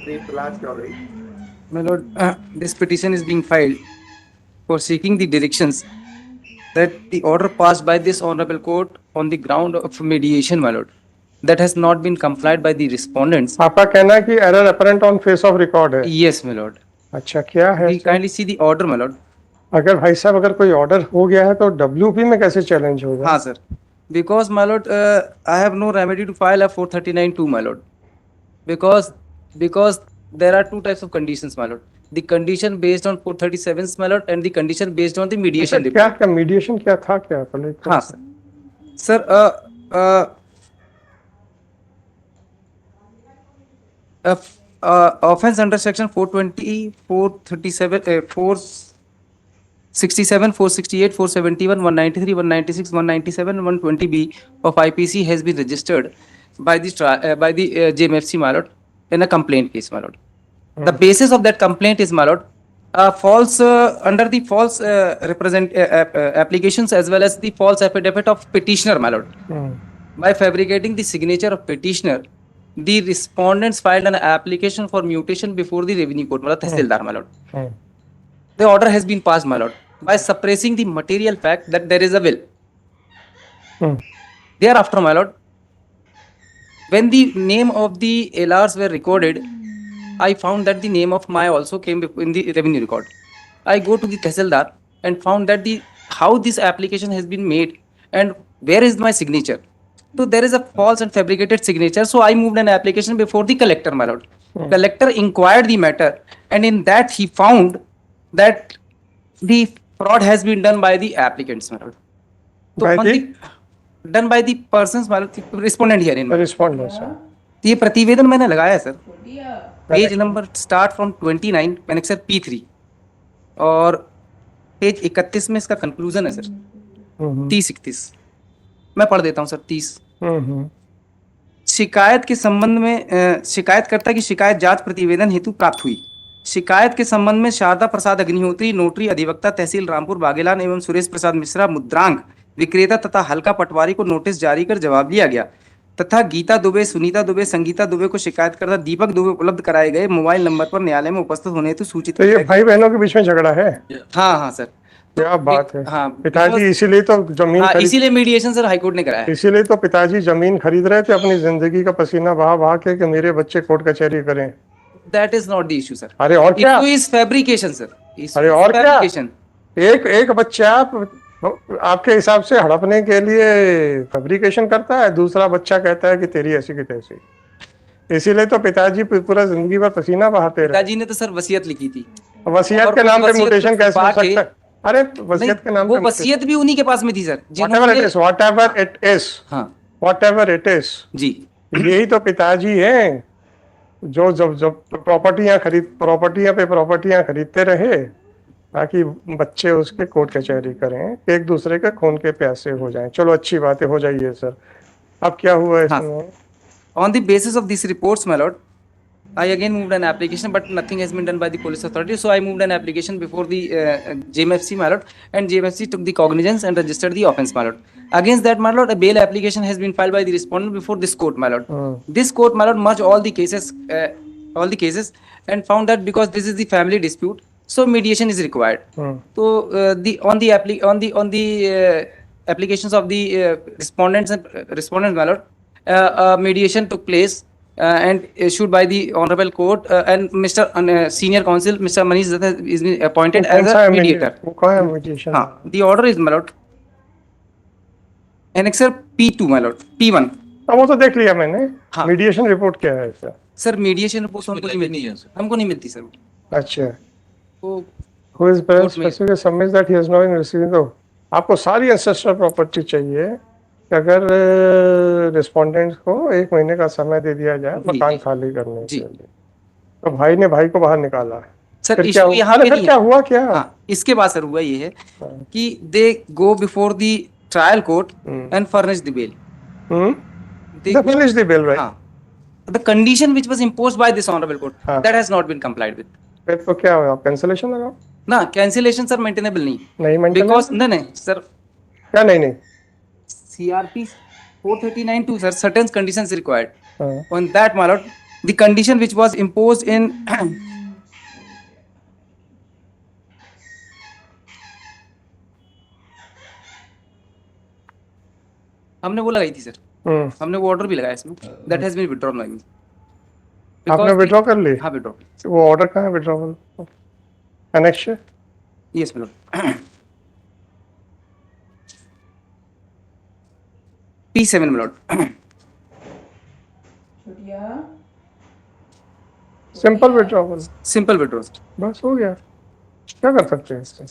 My lord, this petition is being filed for seeking the directions that the order passed by this honorable court on the ground of mediation, my lord, that has not been complied by the respondents. आपका कहना है कि error apparent on face of record है। Yes, my lord. अच्छा, क्या है We sir? kindly see the order, my lord. अगर भाई साहब अगर कोई ऑर्डर हो गया है तो डब्ल्यूपी में कैसे चैलेंज होगा? हाँ sir. Because my lord, I have no remedy to file a 439(2), my lord. Because there are two types of conditions, my lord. The condition based on 437, my lord, and the condition based on the mediation अच्छा, क्या report. क्या mediation क्या था, क्या पहले तो- हाँ sir. Sir, offense under section 420, 437, 467, 468, 471, 193, 196, 197, 120B of IPC has been registered by the JMFC, my lord, in a complaint case, my lord. The basis of that complaint is, my lord, false under the false applications as well as the false affidavit of petitioner, my lord. By fabricating the signature of petitioner, the respondents filed an application for mutation before the revenue court, Tehsildar, my lord. The order has been passed, my lord, by suppressing the material fact that there is a will. Thereafter, my lord, when the name of the LRs were recorded, I found that the name of Maya also came in the revenue record. I go to the Tehsildar and found that how this application has been made and where is my signature. So there is a false and fabricated signature. So I moved an application before the collector, my lord. Collector inquired the matter, and in that he found that the fraud has been done by the applicants, my lord. So By on the? done by the persons, my lord, respondent here in. Respondent sir. ये प्रतिवेदन मैंने लगाया sir, page number start from 29, annexure P3, और page 31 में इसका conclusion है sir, 30-31 मैं पढ़ देता हूं सर। 30 शिकायत के संबंध में शिकायतकर्ता की शिकायत जांच प्रतिवेदन हेतु प्राप्त हुई। शिकायत के संबंध में शारदा प्रसाद अग्निहोत्री, नोटरी अधिवक्ता तहसील रामपुर बागेलान एवं सुरेश प्रसाद मिश्रा, मुद्रांक विक्रेता तथा हल्का पटवारी को नोटिस जारी कर जवाब लिया गया तथा गीता दुबे, सुनीता दुबे, संगीता दुबे को शिकायतकर्ता दीपक दुबे उपलब्ध कराए गए मोबाइल नंबर पर न्यायालय में उपस्थित होने हेतु सूचित तो ये भाई बहनों के बीच में झगड़ा है? हाँ सर, क्या बात है। हाँ, पिताजी इसीलिए तो जमीन हाँ, खरीद, इसीलिए मीडिएशन सर हाईकोर्ट ने कराया। इसीलिए तो पिताजी जमीन खरीद रहे थे अपनी जिंदगी का पसीना बहा बहा के कि मेरे बच्चे कोर्ट कचहरी करें। That is not the issue, sir. अरे और क्या? Issue is fabrication, sir. Issue अरे is और क्या? fabrication. एक बच्चा आपके हिसाब से हड़पने के लिए फैब्रिकेशन करता है, दूसरा बच्चा कहता है कि तेरी ऐसी की तैसी। इसीलिए तो पिताजी पूरा जिंदगी भर पसीना बहाते रहे। पिताजी ने तो सर वसीयत लिखी थी। वसीयत के नाम पे म्यूटेशन कैसे हो सकता है? अरे वसीयत के नाम वो पे वसीयत भी उन्हीं के पास में थी sir, whatever it is, whatever it is, हाँ whatever it is, जी, यही तो पिताजी हैं जो जब प्रॉपर्टियां खरीदते रहे ताकि बच्चे उसके कोर्ट कचहरी करें, एक दूसरे के खून के प्यासे हो जाएं। चलो अच्छी बात है, हो जाइए सर। अब क्या हुआ इसमें? On the basis of these reports, my lord, I again moved an application, but nothing has been done by the police authority. So I moved an application before the JMFC, my lord, and JMFC took the cognizance and registered the offence, my lord. Against that, my lord, a bail application has been filed by the respondent before this court, my lord. This court, my lord, merged all the cases, and found that because this is the family dispute, so mediation is required. So on the applications of the respondents, my lord, mediation took place and issued by the honorable court, and Mr. Senior Counsel Mr. Manish Datta is been appointed as a mediator. वो कौन है mediation? हाँ, the order is, my lord, annexer P2, my lord, P1. अब वो तो देख लिया मैंने। हाँ। मीडिएशन रिपोर्ट क्या है इसका? सर मीडिएशन रिपोर्ट हमको नहीं मिलती है, हमको नहीं मिलती सर। अच्छा, वो who is present specifically submits that he has not been receiving the, आपको सारी ancestral प्रॉपर्टी चाहिए कि अगर रिस्पोंडेंट को 1 महीने का समय दे दिया जाए मकान खाली करने के लिए, तो भाई ने भाई को बाहर निकाला। सर फिर इशू यहाँ पे नहीं क्या हुआ क्या? हाँ, इसके बाद सर हुआ ये है कि they go before the trial court and furnish the bail. They finished the bill, right? हाँ, the condition which was imposed by this honorable court, हाँ। that has not been complied with. फिर तो क्या हुआ? कैंसिलेशन लगाओ ना, cancellation sir maintainable नहीं, नहीं maintainable? बिकॉज नहीं सर, क्या नहीं CRP 439(2 sir, certain conditions required. हाँ। On that, my lord, the condition which was imposed in हमने वो लगाई थी सर, हमने वो ऑर्डर भी लगाया इसमें, that has been withdrawn by me. आपने विड्रॉ कर ली? हाँ विथड्रॉ। वो ऑर्डर कहाँ है withdrawal? Annex? Yes milord. P7 milord. Simple withdrawal, simple withdraw. बस हो गया। क्या कर सकते हैं इससे?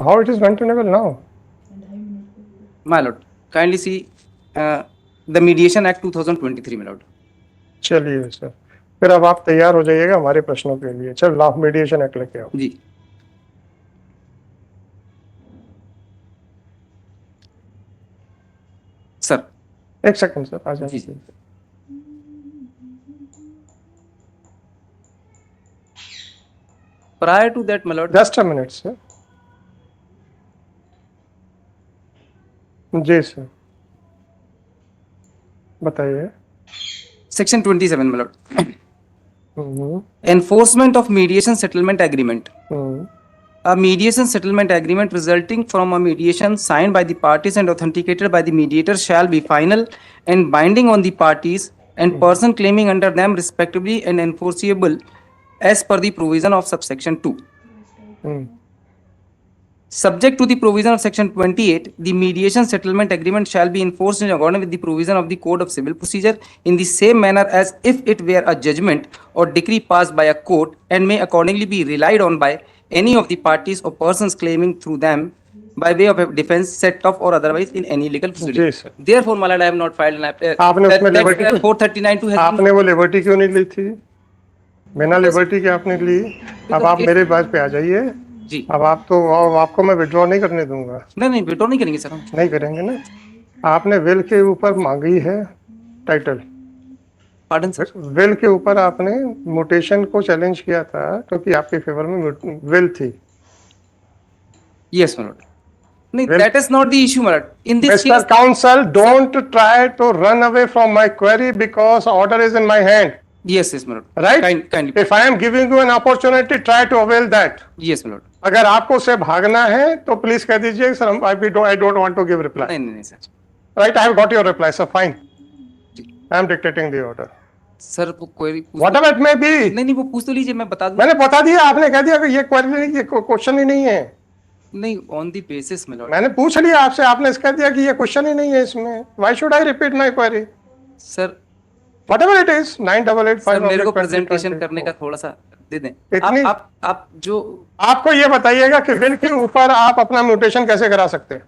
How it is maintainable now? My lord, kindly see the Mediation Act 2023, my lord. चलिए सर, फिर अब आप तैयार हो जाइएगा हमारे प्रश्नों के लिए। चल ला मीडिएशन एक्ट लेके आओ। जी सर। एक सेकंड सर, आ जाइए। जी। Prior to that, my lord, just a minute sir. जी सर, बताइए। Section 27, my lord. Hmm, Enforcement of mediation settlement agreement. Hmm, A mediation settlement agreement resulting from a mediation signed by the parties and authenticated by the mediator shall be final and binding on the parties and person claiming under them respectively and enforceable as per the provision of subsection 2. Hmm, Subject to the provision of section 28, the mediation settlement agreement shall be enforced in accordance with the provision of the Code of Civil Procedure in the same manner as if it were a judgment or decree passed by a court and may accordingly be relied on by any of the parties or persons claiming through them by way of a defense set off or otherwise in any legal proceeding. जी sir. Therefore, my lord, I have not filed an आपने उसमें liberty 439 has been- आपने वो liberty क्यों नहीं ली थी? बिना liberty के आपने ली। अब आप मेरे बात पे आ जाइए। जी। अब आपको मैं विड्रॉ नहीं करने दूंगा। नहीं विड्रॉ नहीं करेंगे सर हम। नहीं करेंगे ना। आपने विल के ऊपर मांगी है टाइटल। Pardon sir. विल के ऊपर आपने म्यूटेशन को चैलेंज किया था क्योंकि आपके फेवर में विल थी। Yes, my lord. No, that is not the issue, my lord. In this Mr. case, Counsel, don't try to run away from my query because order is in my hand. yes, my lord. Right? Kindly. If I am giving you an opportunity, try to avail that. Yes, my lord. अगर आपको उससे भागना है तो please कह दीजिए sir, I don't want to give reply. नहीं sir. Right? I have got your reply, sir. Fine. I am dictating the order. Sir वो query Whatever it may be. नहीं वो पूछ तो लीजिए, मैं बता दूं। मैंने बता दिया, आपने कह दिया कि ये क्वेरी नहीं, ये क्वेश्चन ही नहीं है। नहीं, ऑन द बेसिस में लॉर्ड। मैंने पूछ लिया आपसे, आपने कह दिया कि ये क्वेश्चन ही नहीं है इसमें। Why should I repeat my query? Sir Whatever it is, 9885 sir मेरे को प्रेजेंटेशन करने का थोड़ा सा दे दें। इतनी- आप जो आपको ये बताइएगा कि बिल के ऊपर आप अपना म्यूटेशन कैसे करा सकते हैं?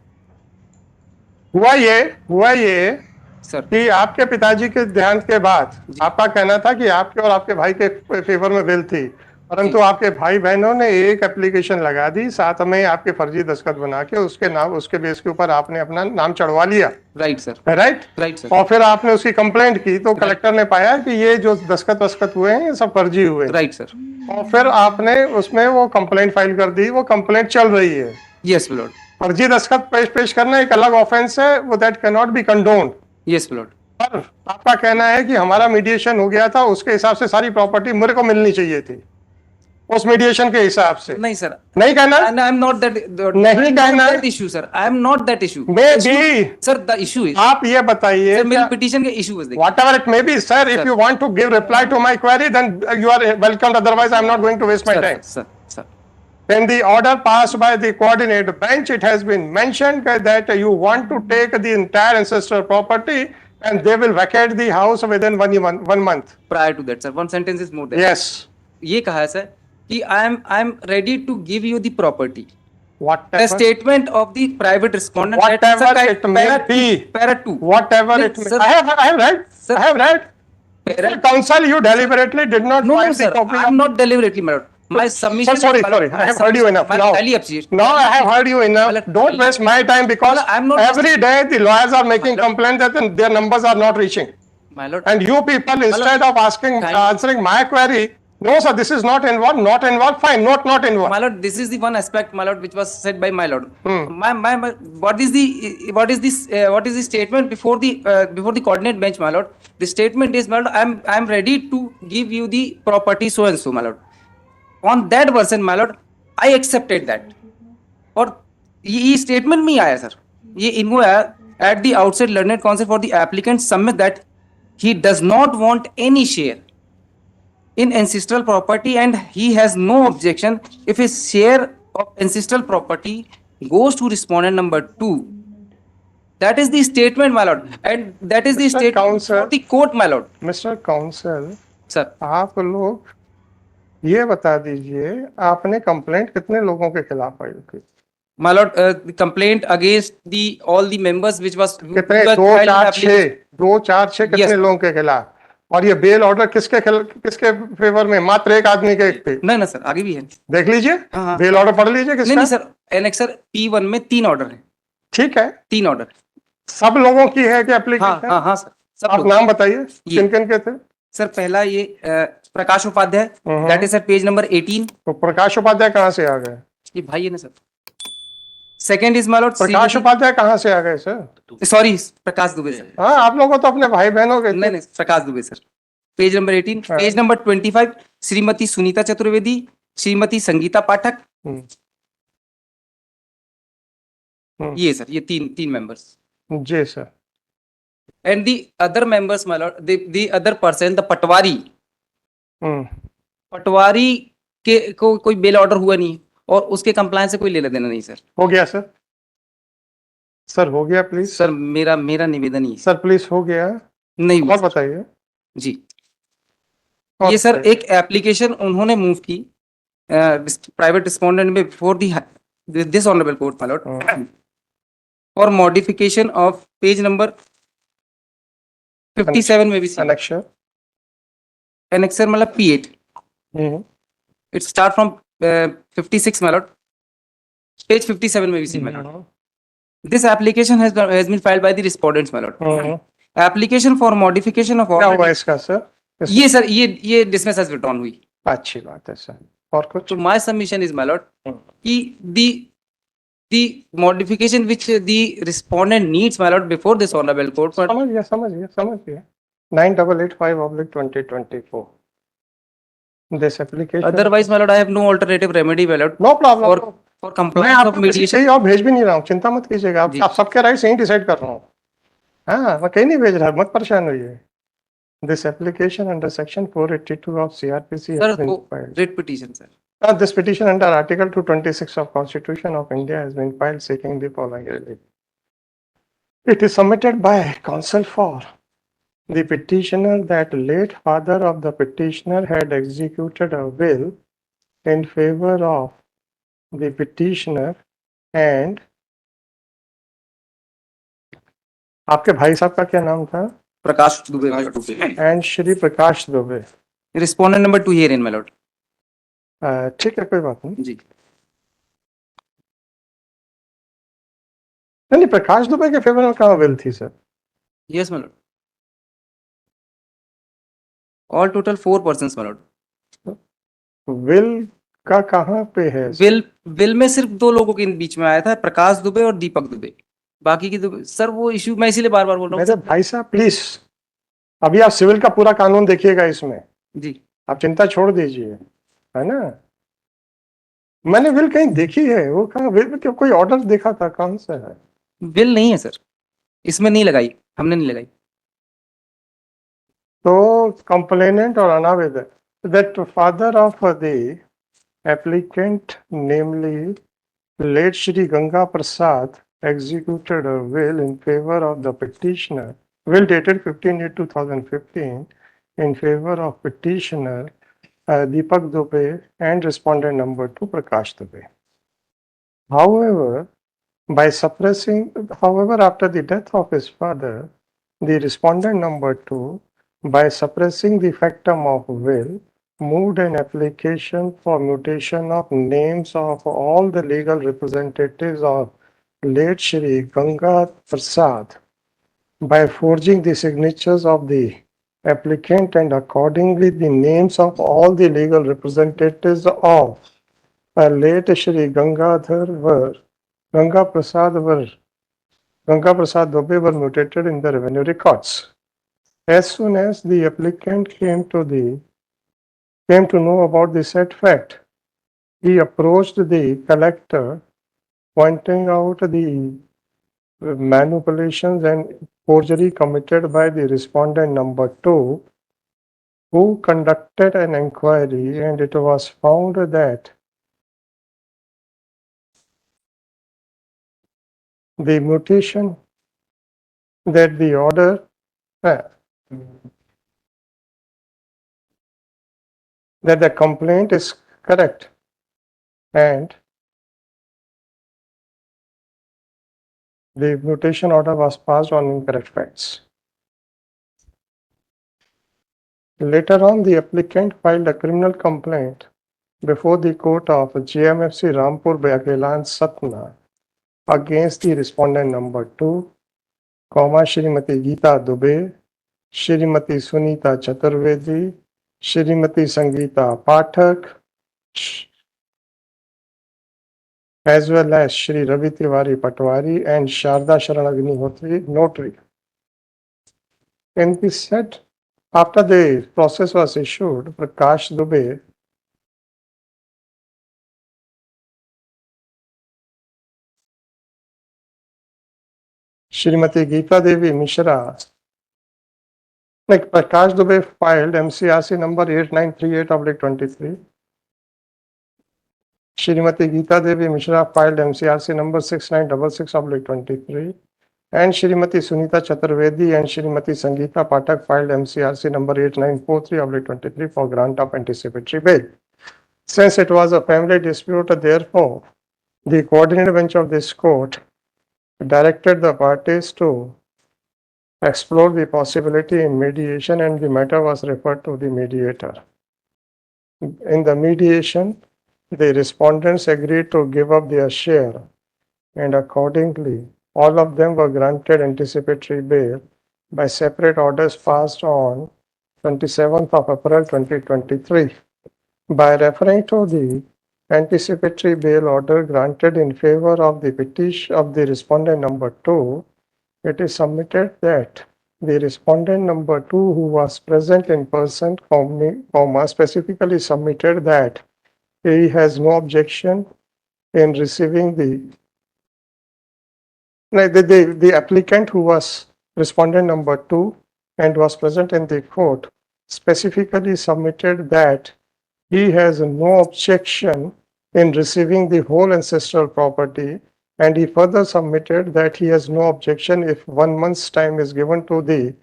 हुआ ये सर कि आपके पिताजी के देहांत के बाद आपका कहना था कि आपके और आपके भाई के फेवर में बिल थी, परंतु आपके भाई बहनों ने एक एप्लीकेशन लगा दी, साथ में आपके फर्जी दस्तखत बना के उसके नाम, उसके बेस के ऊपर आपने अपना नाम चढ़वा लिया। Right sir. Right sir. और फिर आपने उसकी कंप्लेंट की तो कलेक्टर ने पाया कि ये जो दस्तखत हुए हैं ये सब फर्जी हुए। Right sir. और फिर आपने उसमें वो कंप्लेंट फाइल कर दी, वो कंप्लेंट चल रही है। Yes lord. फर्जी दस्तखत पेश करना एक अलग ऑफेंस है, वो that cannot be condoned. Yes lord. पर आपका कहना है कि हमारा मीडिएशन हो गया था, उसके हिसाब से सारी प्रॉपर्टी मेरे को मिलनी चाहिए थी उस मीडिएशन के हिसाब से। नहीं सर, नहीं कहना। I am not that. नहीं कहना issue sir, I am not that issue. May be sir the issue is, आप ये बताइए सर मेरी पिटीशन के issue is whatever it may be, sir, if you want to give reply to my query, then you are welcome. Otherwise, I am not going to waste my time. sir. In the order passed by the coordinate bench, it has been mentioned that you want to take the entire ancestral property and they will vacate the house within 1 month. Prior to that, sir, one sentence is more than Yes. ये कहा है sir कि I am ready to give you the property. Whatever. A statement of the private respondent. Whatever it may be. Para 2. Whatever No, it may. sir. I have read. Sir. I have read. Para, Counsel, you deliberately did not no, find the sir. copy. I am not deliberately, my lord. My submission. Sorry. I have heard you enough. Now, highly appreciate. no, I have heard you enough. Don't waste my time because No, I'm not- every day the lawyers are making complaints that their numbers are not reaching. My lord. And you people, instead of answering my query, No, sir, this is not involved, not involved, fine, not involved. My lord, this is the one aspect, my lord, which was said by my lord. Hmm. What is the statement before the coordinate bench, my lord? The statement is, my lord, I'm ready to give you the property so and so, my lord. On that version, my lord, I accepted that. और ये statement में ही आया sir, ये इनको आया at the outset learned counsel for the applicant submit that he does not want any share in ancestral property and he has no objection if his share of ancestral property goes to respondent number 2. That is the statement, my lord, and that is the Mr. statement Counsel. of the court, my lord. Mr. Counsel, Sir, आप लोग ये बता दीजिए आपने complaint कितने लोगों के खिलाफ फाइल की? my lord, the complaint against the all the members which was कितने? was दो filed in चार application. छह, दो चार छह कितने Yes. लोगों के खिलाफ? और ये बेल ऑर्डर किसके फेवर में? मात्र एक आदमी के एक पे। नहीं ना सर, आगे भी है। देख लीजिए, हाँ, हाँ। बेल ऑर्डर पढ़ लीजिए नहीं किसका? नहीं सर, एनेक्सर P1 में 3 ऑर्डर है। ठीक है, 3 ऑर्डर। सब लोगों की है कि हाँ एप्लीकेशन? हाँ हाँ सर, सब आप लोग। नाम बताइए किन किन के थे? सर पहला ये Prakash Upadhyay, that is sir page number 18। तो प्रकाश उपाध्याय कहाँ से आ गए? ये भाई है ना sir. Second is my lord Prakash Upadhyay कहाँ से आ गए sir? Sorry, Prakash Dubey sir. हाँ, आप लोगों तो अपने भाई बहनों के। नहीं नहीं, Prakash Dubey sir. Page number 18, हाँ। Page number 25 Shrimati Sunita Chaturvedi, Shrimati Sangeeta Pathak. ये सर, ये तीन मेंबर्स। जी sir. And the other members my lord, the other person the patwari. Patwari के को कोई बेल ऑर्डर हुआ नहीं और उसके कंप्लायंस से कोई लेना देना नहीं सर। हो गया सर? सर हो गया प्लीज? सर मेरा निवेदन ही है। सर प्लीज हो गया? नहीं और बताइए जी। ये सर एक एप्लीकेशन उन्होंने मूव की प्राइवेट रिस्पोंडेंट में before this honourable court my lord for modification of page number 57 में भी एनेक्सर। एनेक्सर मतलब P8। It start from 56 my lord, page 57 में भी see my lord. This application has been filed by the respondents my lord. Application for modification of क्या हुआ इसका sir? ये sir ये डिसमिस हैज विथड्रॉन हुई। अच्छी बात है सर। और कुछ? तो my submission is my Lord कि the modification which the respondent needs my lord before this honorable court for समझ गया 9885/2024 this application otherwise my lord I have no alternative remedy my lord no problem for compliance of mediation। और भेज भी नहीं रहा हूँ, चिंता मत कीजिएगा। आप सबके राइट्स यही डिसाइड कर रहा हूँ। हाँ, मैं कहीं नहीं भेज रहा, मत परेशान होइए। This application under section 482 of CRPC has been filed. Writ petition sir। This petition under Article 226 of Constitution of India has been filed seeking the following relief. It is submitted by counsel for the petitioner that late father of the petitioner had executed a will in favor of the petitioner and आपके भाई साहब का क्या नाम था? Prakash Dubey and Shri Prakash Dubey. Respondent number 2 here in my lord. ठीक है, कोई बात नहीं जी। नहीं, प्रकाश दुबे के फेवर में कहाँ विल थी sir? Yes my Lord, all total 4 persons my Lord. Will का कहाँ पे है? विल में सिर्फ 2 लोगों के बीच में आया था, प्रकाश दुबे और दीपक दुबे। बाकी की दुबे सर वो इश्यू मैं इसीलिए बार बार बोल रहा हूँ। मेरे भाई साहब प्लीज, अभी आप सिविल का पूरा कानून देखिएगा इसमें जी। आप चिंता छोड़ दीजिए, है ना? मैंने विल कहीं देखी है, वो कहाँ विल में कोई ऑर्डर देखा था? कौन सा है? विल नहीं है सर, इसमें नहीं लगाई, हमने नहीं लगाई। तो कंप्लेनेंट और अनावेदक that father of the applicant, namely late Shri Ganga Prasad, executed a will in favor of the petitioner, will dated 15/8/2015, in favor of petitioner Deepak Dubey and respondent number 2 Prakash Dubey. However, after the death of his father, the respondent number 2, by suppressing the factum of will, moved an application for mutation of names of all the legal representatives of late Shri Ganga Prasad by forging the signatures of the applicant and accordingly the names of all the legal representatives of late Shri Ganga Prasad Dubey were mutated in the revenue records. As soon as the applicant came to know about the said fact, he approached the collector, pointing out the manipulations and forgery committed by the respondent number 2, who conducted an inquiry, and it was found that the mutation that the order that the complaint is correct and the mutation order was passed on incorrect facts. Later on, the applicant filed a criminal complaint before the court of GMFC Rampur Bagilan Satna against the respondent number 2, Shrimati Geeta Dubey, Shrimati Sunita Chaturvedi, Shrimati Sangeeta Pathak, as well as Shri Ravi Tiwari Patwari and Sharda Sharan Agnihotri, notary. In this set, after the process was issued, Prakash Dubey Shrimati Geeta Devi Mishra, like Prakash Dubey filed MCRC number 8938/23. Shrimati Geeta Devi Mishra filed MCRC number 6966/23. And Shrimati Sunita Chaturvedi and Shrimati Sangeeta Pathak filed MCRC number 8943/23 for grant of anticipatory bail. Since it was a family dispute, therefore, the coordinated bench of this court directed the parties to explore the possibility in mediation, and the matter was referred to the mediator. In the mediation, the respondents agreed to give up their share, and accordingly, all of them were granted anticipatory bail by separate orders passed on 27th of April 2023. By referring to the anticipatory bail order granted in favor of the petition of the respondent number 2, it is submitted that the respondent number 2, who was present in person, specifically submitted that he has no objection in receiving the applicant, who was respondent number 2 and was present in the court, specifically submitted that he has no objection in receiving the whole ancestral property, and he further submitted that he has no objection if 1 month's time is given to the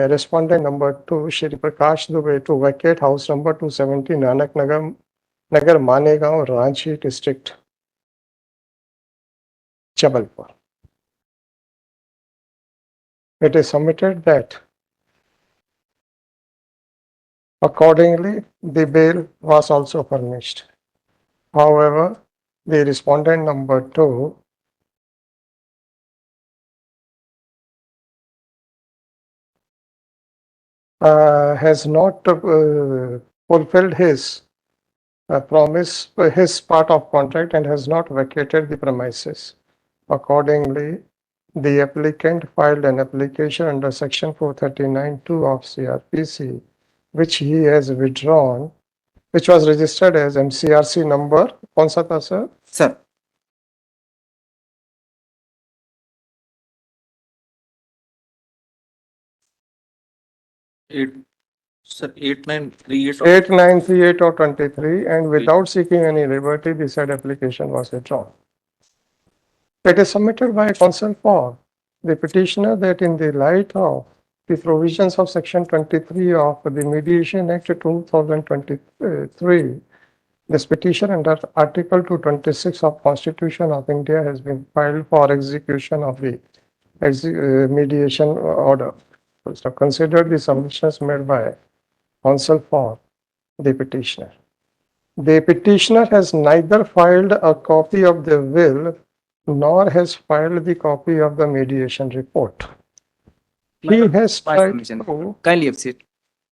respondent number 2, Shri Prakash Dubey, to vacate house number 270 Nanak Nagar Manegaon, Ranchi district, Jabalpur. It is submitted that accordingly the bail was also furnished. However, the respondent number 2 has not fulfilled his promise, his part of contract, and has not vacated the premises. Accordingly, the applicant filed an application under section 439(2) of CRPC, which he has withdrawn, which was registered as MCRC number, kaun sa tha, sir? Sir, Sir, 8938. 8938 or 23, and without seeking any liberty, the said application was withdrawn. It is submitted by counsel for the petitioner that in the light of the provisions of section 23 of the Mediation Act 2023, this petition under Article 226 of Constitution of India has been filed for execution of the mediation order. So consider the submissions made by counsel for the petitioner. The petitioner has neither filed a copy of the will nor has filed the copy of the mediation report. he has by tried submission. to, Kindly accept.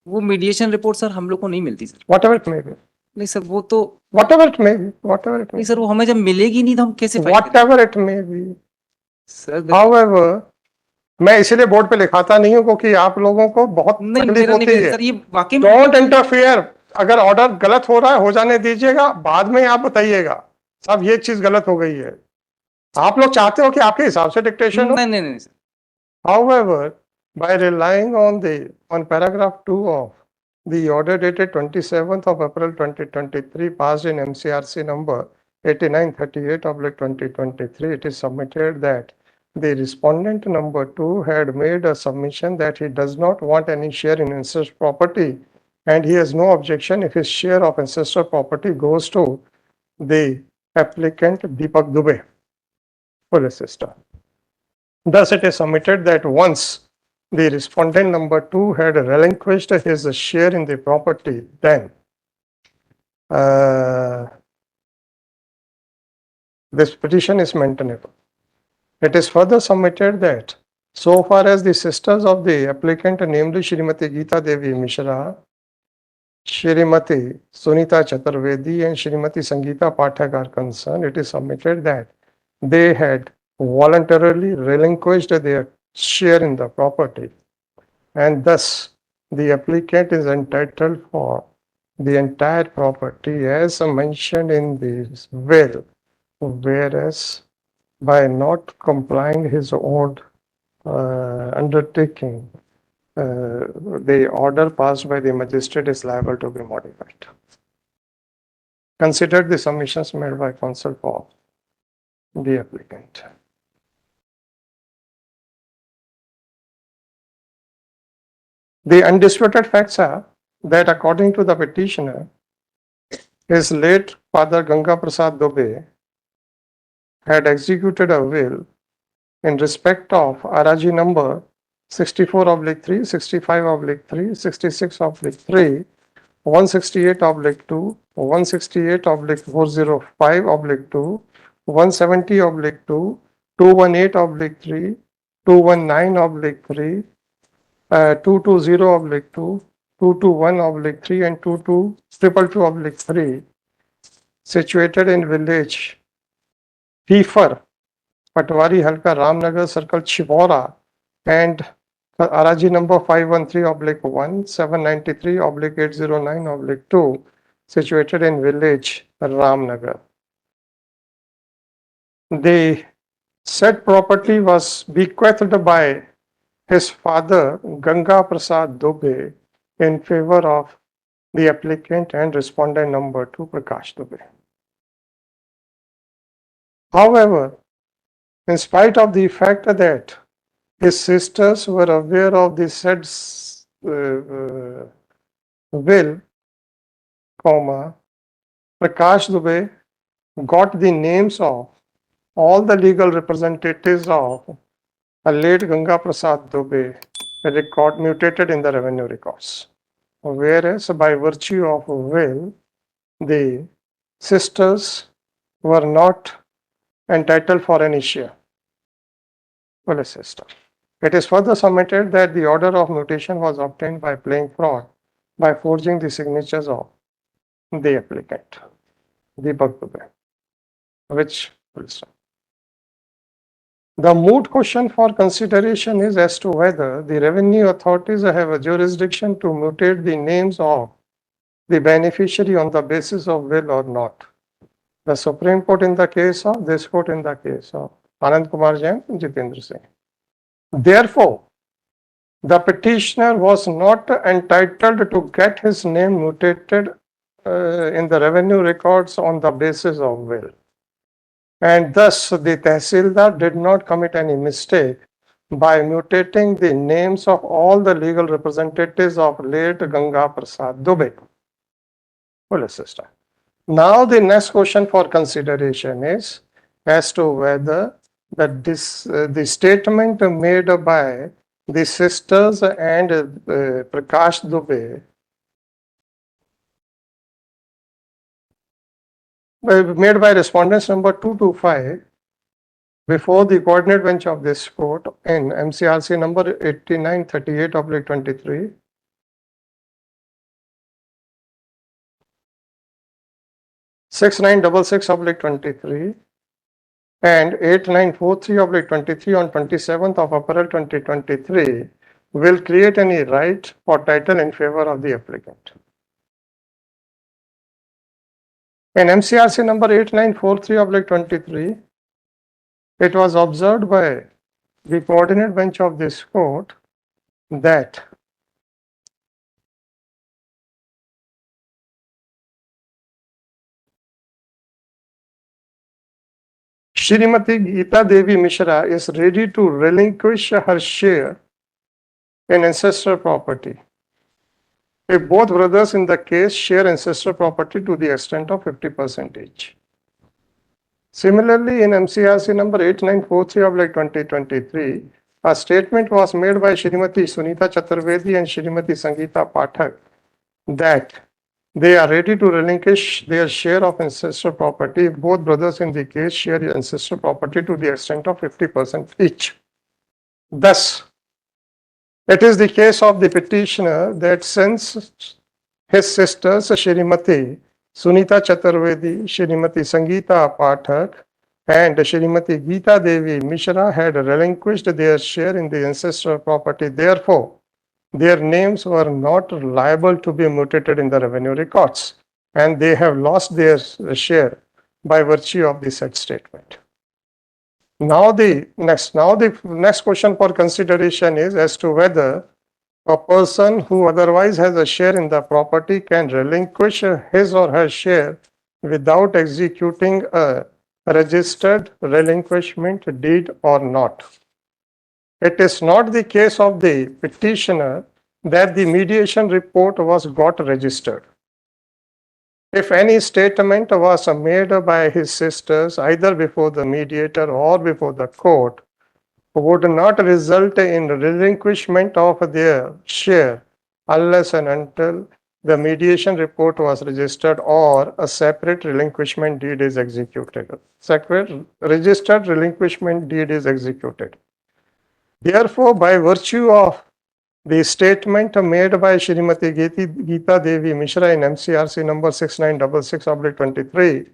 वो mediation report sir हम लोग को नहीं मिलती sir. whatever it may be, नहीं sir वो तो whatever it may be, whatever it may नहीं be, सर वो हमें जब मिलेगी नहीं तो हम कैसे फाइल करें whatever it may be. Sir? However, मैं इसीलिए बोर्ड पे लिखाता नहीं हूँ क्योंकि आप लोगों को बहुत नहीं तकलीफ मेरा नहीं होती है। सर, ये वाकई में डोंट इंटरफियर। अगर ऑर्डर गलत हो रहा है हो जाने दीजिएगा, बाद में आप बताइएगा साहब ये चीज गलत हो गई है। आप लोग चाहते हो कि आपके हिसाब से डिक्टेशन हो। नहीं sir. However, by relying on paragraph 2 of the order dated 27th of April 2023 passed in MCRC number 8938/2023, it is submitted that the respondent number 2 had made a submission that he does not want any share in ancestor property and he has no objection if his share of ancestor property goes to the applicant Deepak Dubey, full sister. Thus, it is submitted that once the respondent number 2 had relinquished his share in the property, then this petition is maintainable. It is further submitted that so far as the sisters of the applicant, namely Shrimati Geeta Devi Mishra, Shrimati Sunita Chaturvedi and Shrimati Sangeeta Pathak are concerned, it is submitted that they had voluntarily relinquished their share in the property and thus the applicant is entitled for the entire property as mentioned in this will, whereas by not complying his own undertaking, the order passed by the magistrate is liable to be modified. Consider the submissions made by counsel for the applicant. The undisputed facts are that according to the petitioner, his late father Ganga Prasad Dubey had executed a will in respect of RRG number 64/3, 65/3, 66/3, 168/2, 168/405/2, 170/2, 218/3, 219/3, 220/2, 221/3 and 222/3 situated in village Pifar, Patwari Halka, Ramnagar Circle, Chivora and RRG number 513/1, 793/809/2 situated in village Ramnagar. The said property was bequeathed by his father Ganga Prasad Dubey in favor of the applicant and respondent number 2 Prakash Dubey. However, in spite of the fact that his sisters were aware of the said will, Prakash Dubey got the names of all the legal representatives of late Ganga Prasad Dubey mutated in the revenue records. Whereas by virtue of will, the sisters were not entitled for any share. Well, sister. It is further submitted that the order of mutation was obtained by playing fraud by forging the signatures of the applicant, Deepak Dubey, which will stop. The moot question for consideration is as to whether the revenue authorities have a jurisdiction to mutate the names of the beneficiary on the basis of will or not. The Supreme Court in the case of, this court in the case of Anand Kumar Jain and Jitendra Singh. Therefore, the petitioner was not entitled to get his name mutated in the revenue records on the basis of will. And thus, the Tehsildar did not commit any mistake by mutating the names of all the legal representatives of late Ganga Prasad Dubey. Full sister. Now, the next question for consideration is as to whether the statement made by the sisters and Prakash Dubey made by respondents number 2 to 5 before the coordinate bench of this court in MCRC number 8938/23, (6966/23) and 8943/23 on 27th of April 2023 will create any right or title in favor of the applicant. In MCRC number 8943/23, it was observed by the coordinate bench of this court that Shrimati Geeta Devi Mishra is ready to relinquish her share in ancestral property if both brothers in the case share ancestral property to the extent of 50% each. Similarly, in MCRC number 8943/2023, a statement was made by Shrimati Sunita Chaturvedi and Shrimati Sangeeta Pathak that they are ready to relinquish their share of ancestral property if both brothers in the case share ancestral property to the extent of 50% each. Thus, it is the case of the petitioner that since his sisters Shrimati Sunita Chaturvedi, Shrimati Sangeeta Pathak and Shrimati Geeta Devi Mishra had relinquished their share in the ancestral property, therefore, their names were not liable to be mutated in the revenue records, and they have lost their share by virtue of the said statement. Now the next question for consideration is as to whether a person who otherwise has a share in the property can relinquish his or her share without executing a registered relinquishment deed or not. It is not the case of the petitioner that the mediation report was got registered. If any statement was made by his sisters either before the mediator or before the court would not result in relinquishment of their share unless and until the mediation report was registered or a separate relinquishment deed is executed. Separate registered relinquishment deed is executed. Therefore, by virtue of the statement made by Shrimati Geeta Devi Mishra in MCRC number 6966/23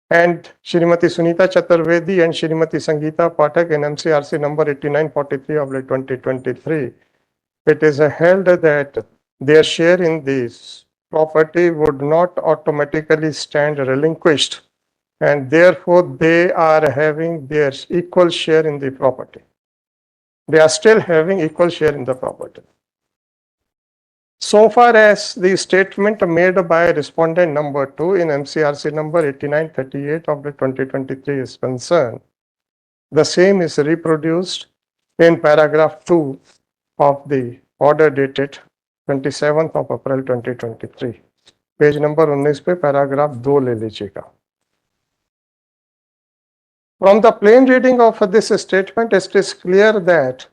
and Shrimati Sunita Chaturvedi and Shrimati Sangeeta Pathak in MCRC number 8943/2023, it is held that their share in this property would not automatically stand relinquished, and therefore they are having their equal share in the property. They are still having equal share in the property. So far as the statement made by respondent number 2 in MCRC number 8938/2023 is concerned, the same is reproduced in paragraph 2 of the order dated 27th of April 2023. Page number 19 पे paragraph 2 ले लीजिएगा. From the plain reading of this statement, it is clear that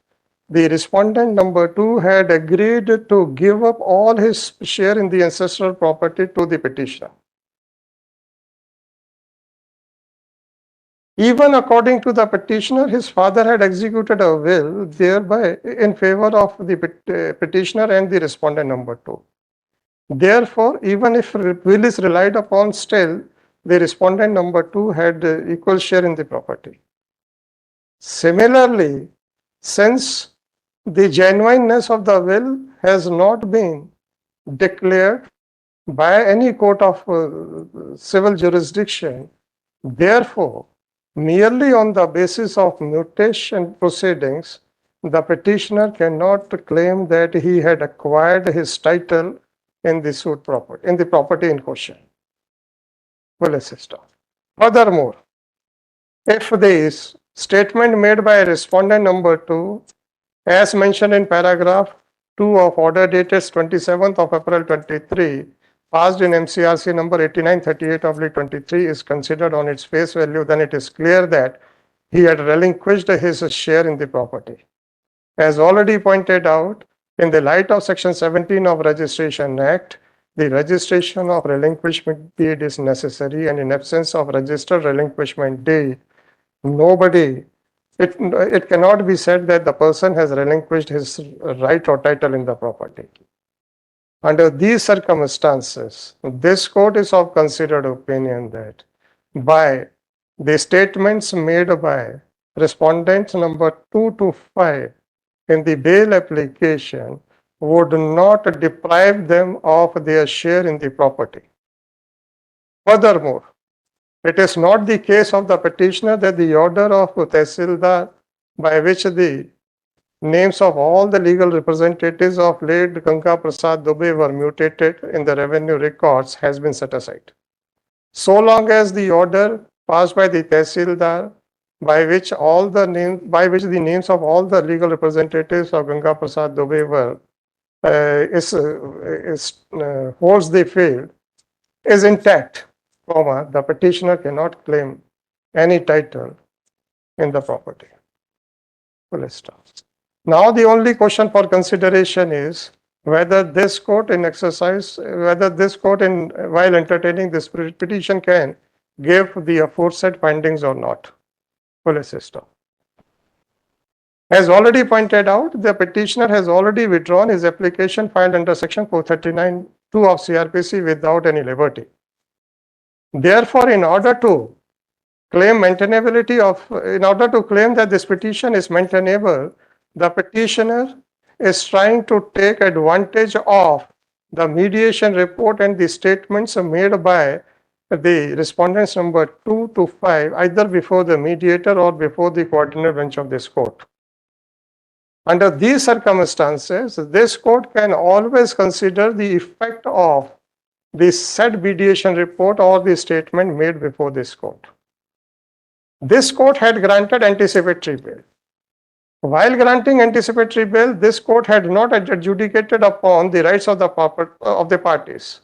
the respondent number 2 had agreed to give up all his share in the ancestral property to the petitioner. Even according to the petitioner, his father had executed a will thereby in favor of the petitioner and the respondent number 2. Therefore, even if will is relied upon, still the respondent number 2 had equal share in the property. Similarly, since the genuineness of the will has not been declared by any court of civil jurisdiction, therefore, merely on the basis of mutation proceedings, the petitioner cannot claim that he had acquired his title in the suit property, in the property in question. Will assist. Furthermore, if this statement made by respondent number 2, as mentioned in paragraph 2 of order dated 27th of April 23, passed in MCRC number 8938/23 is considered on its face value, then it is clear that he had relinquished his share in the property. As already pointed out, in the light of Section 17 of Registration Act, the registration of relinquishment deed is necessary, and in absence of registered relinquishment deed, Nobody, it cannot be said that the person has relinquished his right or title in the property. Under these circumstances, this court is of considered opinion that by the statements made by respondents number 2 to 5 in the bail application would not deprive them of their share in the property. Furthermore, it is not the case of the petitioner that the order of Tehsildar by which the names of all the legal representatives of late Ganga Prasad Dubey were mutated in the revenue records has been set aside. So long as the order passed by the Tehsildar by which the names of all the legal representatives of Ganga Prasad Dubey were holds the field is intact, the petitioner cannot claim any title in the property. Full stop. Now the only question for consideration is whether this court while entertaining this petition can give the aforesaid findings or not. Full stop. As already pointed out, the petitioner has already withdrawn his application filed under section 439(2) of CRPC without any liberty. Therefore, in order to claim that this petition is maintainable, the petitioner is trying to take advantage of the mediation report and the statements made by the respondents number 2 to 5, either before the mediator or before the coordinate bench of this court. Under these circumstances, this court can always consider the effect of the said mediation report or the statement made before this court. This court had granted anticipatory bail. While granting anticipatory bail, this court had not adjudicated upon the rights of the parties.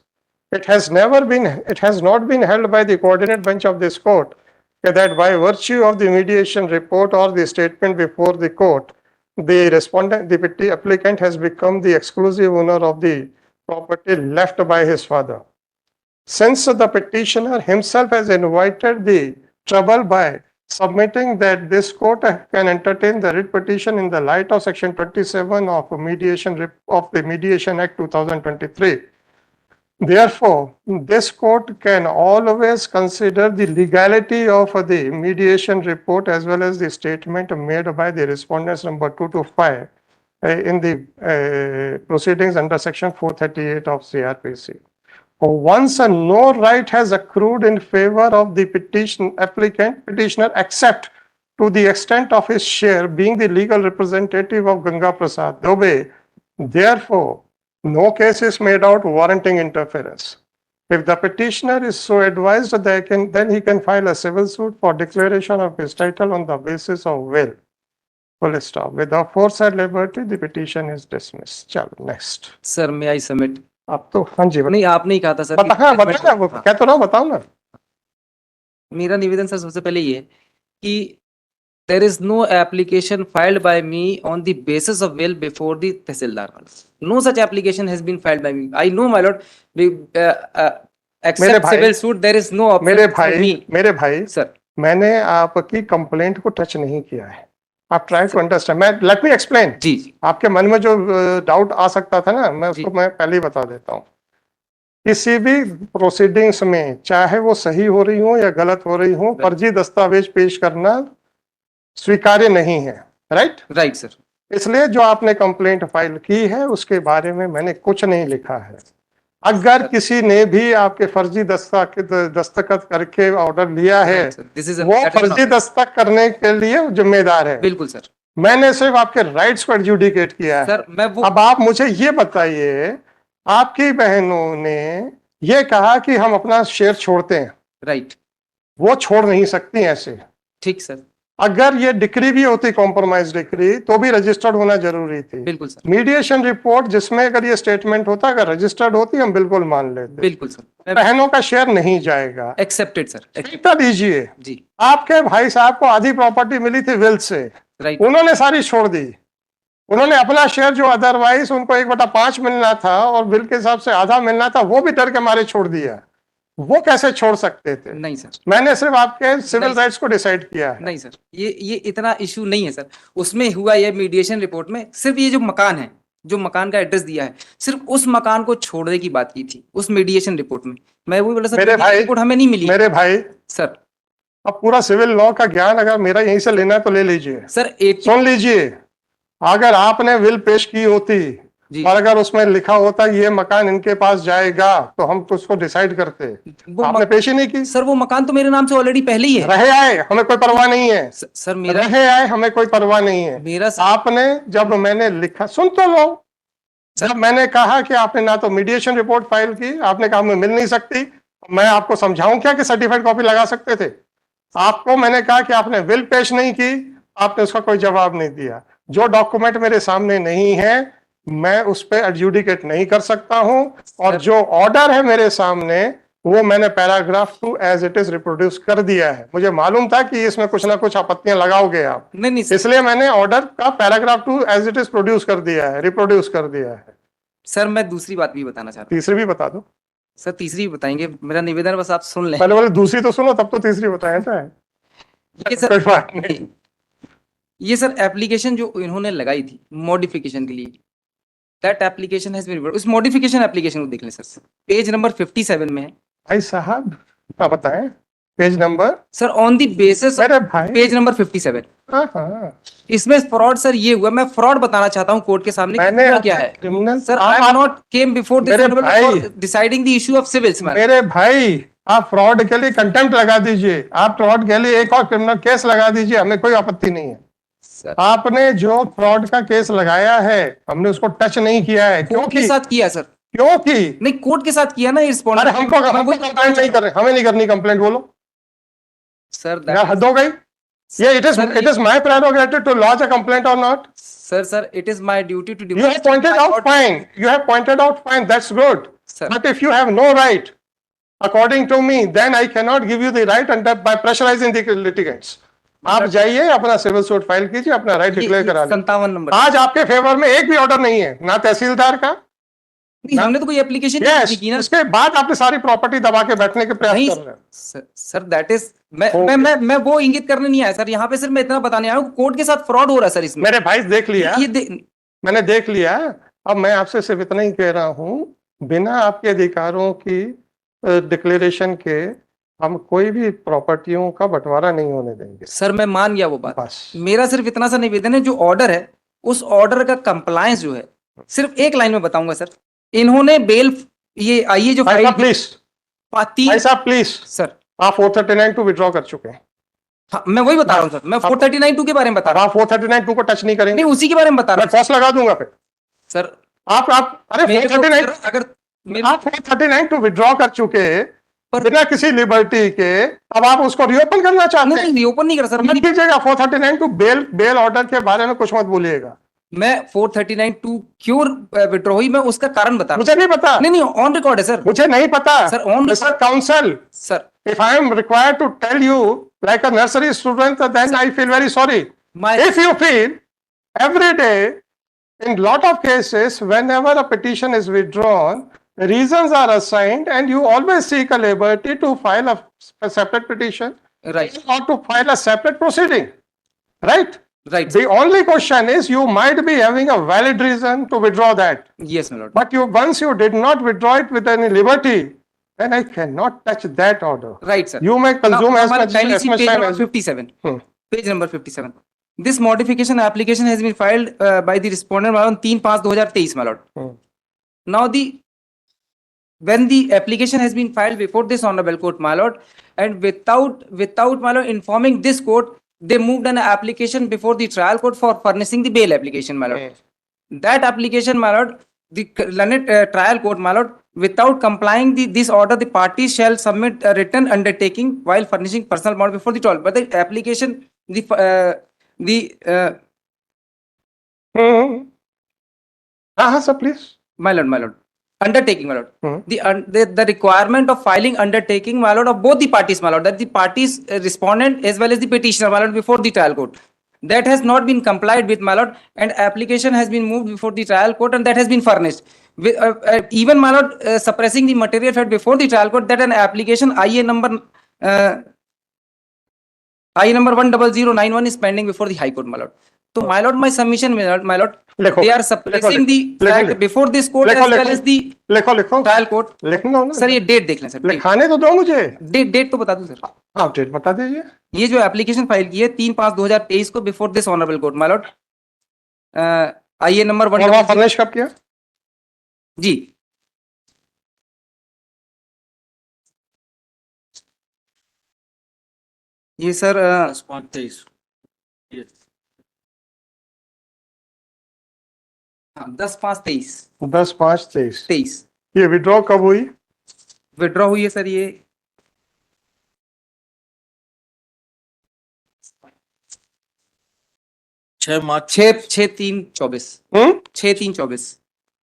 It has not been held by the coordinate bench of this court that by virtue of the mediation report or the statement before the court, the applicant has become the exclusive owner of the property left by his father. Since the petitioner himself has invited the trouble by submitting that this court can entertain the writ petition in the light of section 27 of the Mediation Act 2023. Therefore, this court can always consider the legality of the mediation report as well as the statement made by the respondents number 2 to 5 in the proceedings under section 438 of CRPC. Once no right has accrued in favor of the petitioner except to the extent of his share being the legal representative of Ganga Prasad Dubey, therefore, no case is made out warranting interference. If the petitioner is so advised, then he can file a civil suit for declaration of his title on the basis of will. Full stop. With the aforesaid liberty, the petition is dismissed. Chalo, next. Sir, may I submit? आप तो हाँ जी नहीं, आपने ही कहा था sir क्या तो ना बताओ ना. मेरा निवेदन सर सबसे पहले ये कि there is no application filed by me on the basis of will before the Tehsildar. No such application has been filed by me. I know, my lord, except civil suit, there is no option for me. मेरे भाई sir, मैंने आपकी complaint को touch नहीं किया है. आप try to understand. Let me explain. जी, आपके मन में जो डाउट आ सकता था ना, मैं उसको मैं पहले ही बता देता हूँ. किसी भी प्रोसीडिंग्स में चाहे वो सही हो रही हो या गलत हो रही हो, फर्जी दस्तावेज पेश करना स्वीकार्य नहीं है. Right sir. इसलिए जो आपने कंप्लेंट फाइल की है उसके बारे में मैंने कुछ नहीं लिखा है. अगर किसी ने भी आपके फर्जी दस्तखत करके ऑर्डर लिया है, वो फर्जी दस्तखत करने के लिए जिम्मेदार है. बिल्कुल सर. मैंने सिर्फ आपके राइट्स को एडजुडिकेट किया है. सर, मैं वो अब आप मुझे ये बताइए, आपकी बहनों ने ये कहा कि हम अपना शेयर छोड़ते हैं. राइट. वो छोड़ नहीं सकती ऐसे. ठीक सर. अगर ये डिक्री भी होती, कॉम्प्रोमाइज डिक्री, तो भी रजिस्टर्ड होना जरूरी थी. बिल्कुल सर. मीडिएशन रिपोर्ट जिसमें अगर ये स्टेटमेंट होता, अगर रजिस्टर्ड होती, हम बिल्कुल मान लेते. बिल्कुल सर. बहनों का शेयर नहीं जाएगा. Accepted sir. एक्सेप्ट दीजिए जी. आपके भाई साहब को आधी प्रॉपर्टी मिली थी विल से. राइट. उन्होंने सारी छोड़ दी. उन्होंने अपना शेयर जो अदरवाइज उनको 1/5 मिलना था और बिल के हिसाब से आधा मिलना था, वो भी डर के मारे छोड़ दिया. वो कैसे छोड़ सकते थे? नहीं सर, मैंने सिर्फ आपके सिविल नहीं। राइट्स को डिसाइड किया है। नहीं सर, ये इतना इशू नहीं है सर। उसमें हुआ ये मीडिएशन रिपोर्ट में सिर्फ ये जो मकान है, जो मकान का एड्रेस दिया है, सिर्फ उस मकान को छोड़ने की बात की थी उस मीडिएशन रिपोर्ट में। मैं वही बोला सर, मेरे भाई, रिपोर्ट हमें नहीं मिली मेरे भाई, सर। अब पूरा सिविल लॉ का ज्ञान अगर मेरा यहीं से लेना है तो ले लीजिए। सर सुन लीजिए, अगर आपने विल पेश की होती जी, और अगर उसमें लिखा होता ये मकान इनके पास जाएगा तो हम उसको डिसाइड करते। वो आपने पेश ही नहीं की। सर वो मकान तो मेरे नाम से ऑलरेडी पहले ही है। रहे आए, हमें कोई परवाह नहीं है। सर मेरा रहे आए, हमें कोई परवाह नहीं है। मेरा आपने जब मैंने लिखा, सुन तो लो, जब मैंने कहा कि आपने ना तो मीडिएशन रिपोर्ट फाइल की, आपने कहा हमें मिल नहीं सकती, मैं आपको समझाऊं क्या कि सर्टिफाइड कॉपी लगा सकते थे? आपको मैंने कहा कि आपने विल पेश नहीं की, आपने उसका कोई जवाब नहीं दिया। जो डॉक्यूमेंट मेरे सामने नहीं है मैं उस पर एडजुडिकेट नहीं कर सकता हूं, और जो ऑर्डर है मेरे सामने वो मैंने paragraph 2 as it is reproduce कर दिया है। मुझे मालूम था कि इसमें कुछ ना कुछ आपत्तियां लगाओगे आप, नहीं सर, इसलिए मैंने ऑर्डर का paragraph 2 as it is produce कर दिया है, रिप्रोड्यूस कर दिया है। सर मैं दूसरी बात भी बताना चाहता तीसरी भी बता दो। हूँ सर। तीसरी भी बताएंगे, मेरा निवेदन है, बस आप सुन लें। पहले वाले दूसरी तो सुनो तब तो तीसरी बताया था। ये सर, कोई बात नहीं। ये सर एप्लीकेशन जो इन्होंने लगाई थी मॉडिफिकेशन के लिए, दैट एप्लीकेशन हैज बीन, उस मॉडिफिकेशन एप्लीकेशन को देख लें सर, पेज नंबर 57 में है। भाई साहब क्या बताएं page number? Sir on the basis मेरे भाई, पेज नंबर 57, हाँ, इसमें फ्रॉड सर ये हुआ। मैं फ्रॉड बताना चाहता हूँ कोर्ट के सामने मैंने हुआ क्या है। Criminal sir I am not came before मेरे भाई, this deciding the issue of civils matter. मेरे भाई, आप फ्रॉड के लिए कंटेम्प्ट लगा दीजिए, आप फ्रॉड के लिए एक और क्रिमिनल केस लगा दीजिए, हमें कोई आपत्ति नहीं है। सर आपने जो फ्रॉड का केस लगाया है हमने उसको टच नहीं किया है। कोर्ट के क्योंकि साथ किया सर, क्योंकि नहीं कोर्ट के साथ किया ना। अरे रिस्पॉन्ड हमको कंप्लेंट नहीं कर रहे, हमें नहीं करनी कंप्लेंट, बोलो सर यार, हद हो गई। ये it is my prerogative to launch a complaint or not. Sir it is my duty to You have pointed out fine. You have pointed out fine. That's good. Sir. But if you have no right, according to me, then I cannot give you the right under by pressurizing the litigants. आप जाइए अपना civil suit file कीजिए, अपना right declare करा लीजिए। 57 number. आज आपके favour में एक भी ऑर्डर नहीं है, ना तहसीलदार का। नहीं, हमने तो कोई एप्लीकेशन Yes, नहीं की ना। उसके बाद आपने सारी प्रॉपर्टी दबा के बैठने के प्रयास नहीं कर रहे हैं। सर दैट इज मैं वो इंगित करने नहीं आया सर। यहाँ पे सिर्फ मैं इतना बताने आया हूँ कोर्ट के साथ फ्रॉड हो रहा है सर इसमें। मेरे भाई देख लिया, ये मैंने देख लिया। अब मैं आपसे सिर्फ इतना ही कह रहा हूँ, बिना आपके अधिकारों की डिक्लेरेशन के हम कोई भी प्रॉपर्टियों का बंटवारा नहीं होने देंगे। सर मैं मान गया वो बात। बस मेरा सिर्फ इतना सा निवेदन है, जो ऑर्डर है उस ऑर्डर का कंप्लायंस जो है, सिर्फ एक लाइन में बताऊंगा सर। इन्होंने बेल, ये आइए जो फाइल, प्लीज भाई साहब प्लीज, सर आप 439 टू विड्रॉ कर चुके हैं। हाँ, मैं वही बता रहा हूँ सर। मैं 439(2) के बारे में बता रहा हूँ। आप 439 को टच नहीं करेंगे, नहीं उसी के बारे में बता रहा मैं कॉस्ट लगा दूंगा फिर। हूँ सर। आप अरे मेरे को 439 सर, अगर आप 439 टू विड्रॉ कर चुके पर- बिना किसी लिबर्टी के, अब आप उसको रिओपन करना चाहते हैं? नहीं ओपन नहीं कर सर। मत कीजिएगा। 439 टू बेल ऑर्डर के बारे में कुछ मत बोलिएगा। मैं 439(2) क्यों विड्रॉ हुई, मैं उसका कारण बता रहा मुझे नहीं पता, हूँ। नहीं ऑन रिकॉर्ड है सर। मुझे नहीं पता sir on mister council. Sir If I am required to tell you like a nursery student, then I feel very sorry. my If you feel every day, in lot of cases, whenever a petition is withdrawn, reasons are assigned, and you always seek a liberty to file a separate petition right or to file a separate proceeding, right? right The only question is you might be having a valid reason to withdraw that, yes my lord. but once you did not withdraw it with any liberty, then I cannot touch that order. Right sir. You may consume as much kindly see page time number as 57. Hmm. Page number 57. This modification application has been filed by the respondent on 3/5/2023 my lord. Hmm. Now when the application has been filed before this honorable court my lord, and without my lord informing this court, they moved an application before the trial court for furnishing the bail application my lord. That application my lord, the learned trial court my lord, without complying this order, the parties shall submit a written undertaking while furnishing personal bond before the trial. But the application, Sir, please. my lord, undertaking my lord, Hmm. the requirement of filing undertaking my lord of both the parties my lord, that the parties respondent as well as the petitioner my lord before the trial court, that has not been complied with my lord, and application has been moved before the trial court and that has been furnished. Even, my lord, suppressing the material fact before the trial court, that an application IA number 100991 is pending before the High Court, my lord. So, my lord, my submission, my lord, लिखो, they are suppressing the लिखो, fact लिखो, before this court लिखो, as well लिखो, as the लिखो trial court. लिखना ना sir ये date देख लें सर, लिखाने तो दो मुझे। डेट तो बता दूं सर। आप डेट बता दीजिए। ये जो एप्लीकेशन फाइल की है 3/5/2023 को before this honourable court, my Lord, आईए नंबर और वहाँ फर्निश कब किया? जी, ये सर 10/5/23 ये 10/5/23 10/5/23 ये विड्रॉ कब हुई? विड्रॉ हुई है सर ये 6 मार्च 6/3/24 6/3/24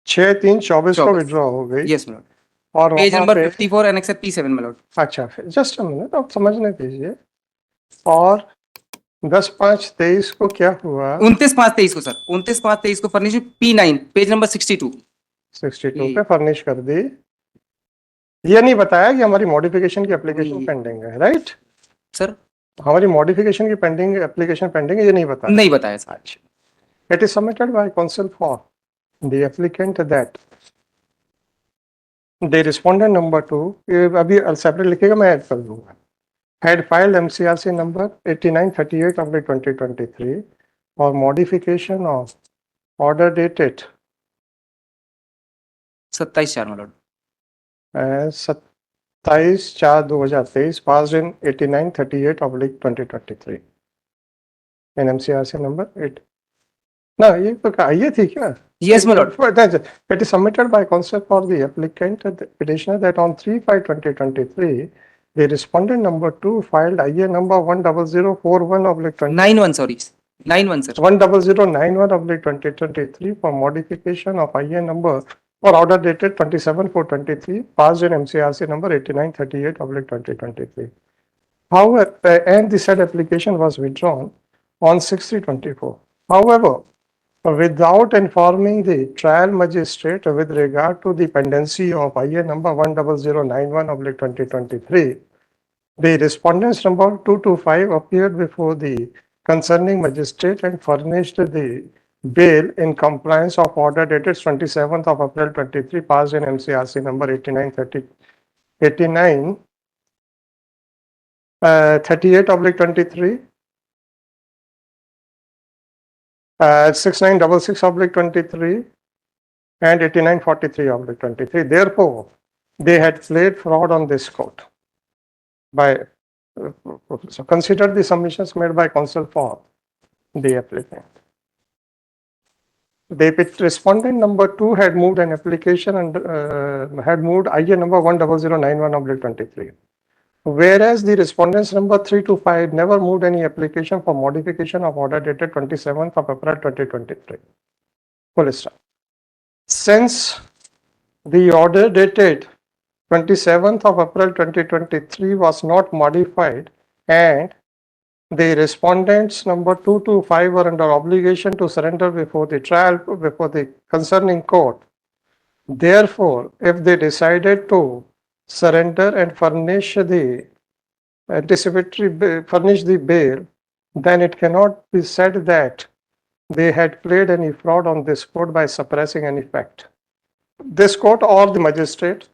6/3/24 को विड्रॉ हो गई। Yes ma'am. और पेज वहाँ नंबर पे 54 एनेक्सर P7 में लॉर्ड। अच्छा, जस्ट अ मिनट, आप समझने दीजिए। और 10/5/23 को क्या हुआ? 29/5/23 को सर, 29/5/23 को फर्निश P9 पेज नंबर 62 पे फर्निश कर दी। ये नहीं बताया कि हमारी मॉडिफिकेशन की एप्लीकेशन पेंडिंग है, राइट सर? हमारी मॉडिफिकेशन की पेंडिंग एप्लीकेशन पेंडिंग है, ये नहीं बताया? नहीं बताया sir. It is submitted by counsel for the applicant that the respondent number 2, ये अभी सेपरेट लिखेगा, मैं ऐड कर दूंगा, had filed MCRC number 8938/2023 for modification of order dated 27/4 Lord, 27/4/2023 passed in 8938/2023 in MCRC number 8. ना ये तो ये थी क्या? Yes, my lord. It is submitted by counsel for the applicant the petitioner that on 3/5/2023 the respondent number 2 filed IA number 10041/20 91 sorry 91 sir 10091/2023 for modification of IA number for order dated 27/4/23 passed in MCRC number 8938/2023. However, and the said application was withdrawn on 6/3/24. However, without informing the trial magistrate with regard to the pendency of IA number 10091/2023, the respondents number 225 appeared before the concerning magistrate and furnished the bail in compliance of order dated 27th of April 23 passed in MCRC number 38/23 6966/23 and 8943/23. Therefore, they had played fraud on this court by so consider the submissions made by counsel for the applicant. The respondent number 2 had moved an application and had moved IA number 10091/23. Whereas the respondents number 3 to 5 never moved any application for modification of order dated 27th of April 2023. Full stop. Since the order dated 27th of April 2023 was not modified and the respondents number 2 to 5 were under obligation to surrender before the trial, before the concerning court. Therefore, if they decided to surrender and furnish the furnish the bail, then it cannot be said that they had played any fraud on this court by suppressing any fact. This court or the magistrate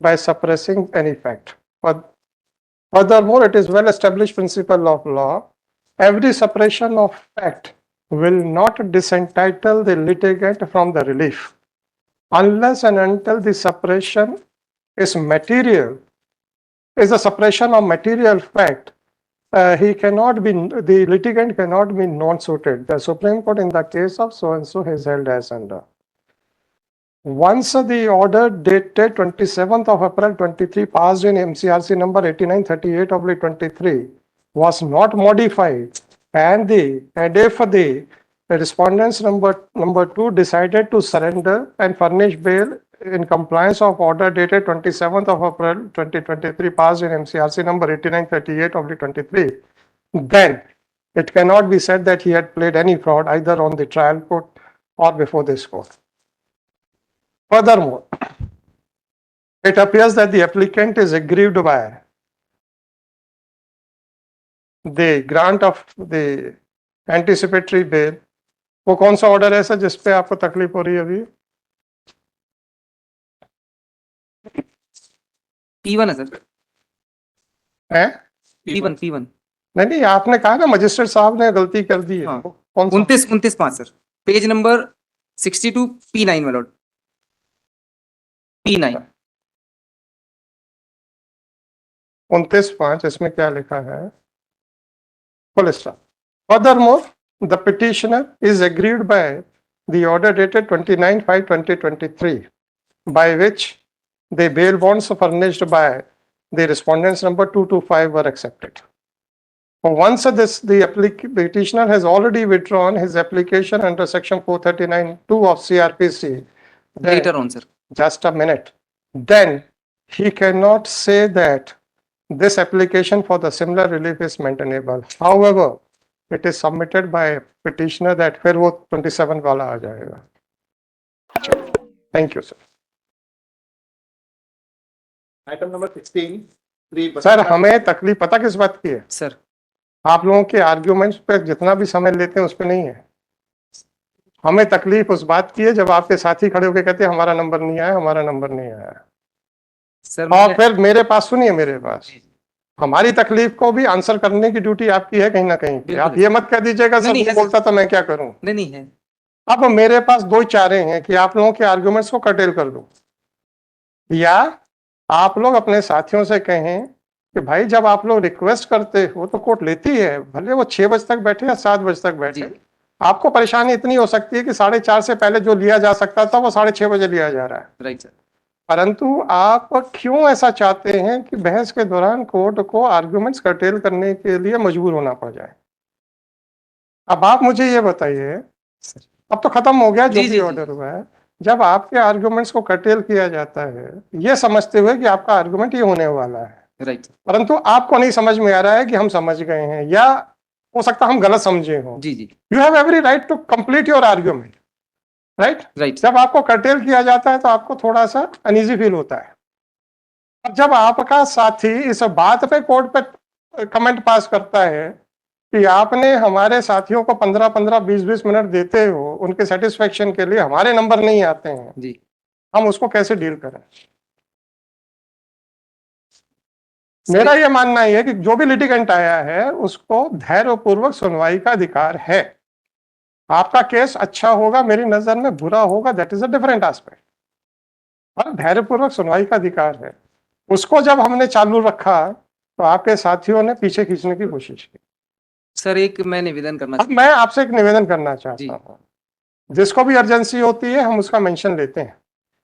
by suppressing any fact. But furthermore, it is well established principle of law. Every suppression of fact will not disentitle the litigant from the relief unless and until the suppression is material, is a suppression of material fact. The litigant cannot be non-suited. The Supreme Court in the case of so-and-so has held as under. Once the order dated 27th of April 23 passed in MCRC number 8938/23 was not modified and if the respondents number 2 decided to surrender and furnish bail in compliance of order dated 27th of April 2023 passed in MCRC number 8938/23, then it cannot be said that he had played any fraud either on the trial court or before this court. Furthermore, it appears that the applicant is aggrieved by the grant of the anticipatory bail. वो कौन सा order है sir जिस पे आपको तकलीफ हो रही है अभी? P1 है सर, है? P1 नहीं नहीं, आपने कहा ना मजिस्ट्रेट साहब ने गलती कर दी है। हाँ। कौन सा? 29-5 sir, page number 62 P9 my lord, P9। 29(5) इसमें क्या लिखा है? Full stop. Furthermore, the petitioner is aggrieved by the order dated 29/5/2023, by which the bail bonds furnished by the respondents number 225 were accepted. Once the petitioner has already withdrawn his application under section 439(2) of CRPC, then, Later on sir, just a minute, then he cannot say that this application for the similar relief is maintainable. However, it is submitted by petitioner that फिर वो 27 वाला आ जाएगा. Thank you, sir. Item number 16. Sir हमें तकलीफ पता किस बात की है? सर आप लोगों के आर्ग्यूमेंट्स पे जितना भी समय लेते हैं उस पे नहीं है. हमें तकलीफ उस बात की है जब आपके साथी खड़े होकर कहते हैं हमारा नंबर नहीं आया, हमारा नंबर नहीं आया. सर और फिर मेरे पास सुनिए, मेरे पास हमारी तकलीफ को भी आंसर करने की ड्यूटी आपकी है कहीं ना कहीं पे. आप ये मत कह दीजिएगा सर नहीं, वो बोलता तो मैं क्या करूं. नहीं है अब मेरे पास दो चारे हैं कि आप लोगों के आर्गुमेंट्स को कर्टेल कर दूं, या आप लोग अपने साथियों से कहें कि भाई जब आप लोग रिक्वेस्ट करते हो तो कोर्ट लेती है, भले वो 6 बजे तक बैठे या 7 बजे तक बैठे. आपको परेशानी इतनी हो सकती है कि 4:30 से पहले जो लिया जा सकता था वो 6:30 बजे लिया जा रहा है. राइट सर, परंतु आप क्यों ऐसा चाहते हैं कि बहस के दौरान कोर्ट को आर्गुमेंट्स कर्टेल करने के लिए मजबूर होना पड़ जाए? अब आप मुझे ये बताइए, अब तो खत्म हो गया जो भी ऑर्डर हुआ है. जब आपके आर्गुमेंट्स को कर्टेल किया जाता है ये समझते हुए कि आपका आर्गुमेंट ये होने वाला है, राइट परंतु आपको नहीं समझ में आ रहा है कि हम समझ गए हैं या हो सकता हम गलत समझे हो. जी. You have every right to complete your argument, right. जब आपको कर्टेल किया जाता है तो आपको थोड़ा सा अनईजी फील होता है. अब जब आपका साथी इस बात पे कोर्ट पे कमेंट पास करता है कि आपने हमारे साथियों को 15-15, 20-20 मिनट देते हो उनके सेटिस्फेक्शन के लिए, हमारे नंबर नहीं आते हैं जी, हम उसको कैसे डील करें? मेरा ये मानना है कि जो भी लिटिगेंट आया है उसको धैर्यपूर्वक सुनवाई का अधिकार है. आपका केस अच्छा होगा, मेरी नजर में बुरा होगा, that is a different aspect, और धैर्यपूर्वक सुनवाई का अधिकार है. उसको जब हमने चालू रखा तो आपके साथियों ने पीछे खींचने की कोशिश की. सर एक मैं निवेदन करना अब मैं आपसे एक निवेदन करना चाहता हूँ, जिसको भी अर्जेंसी होती है हम उसका मेंशन लेते हैं.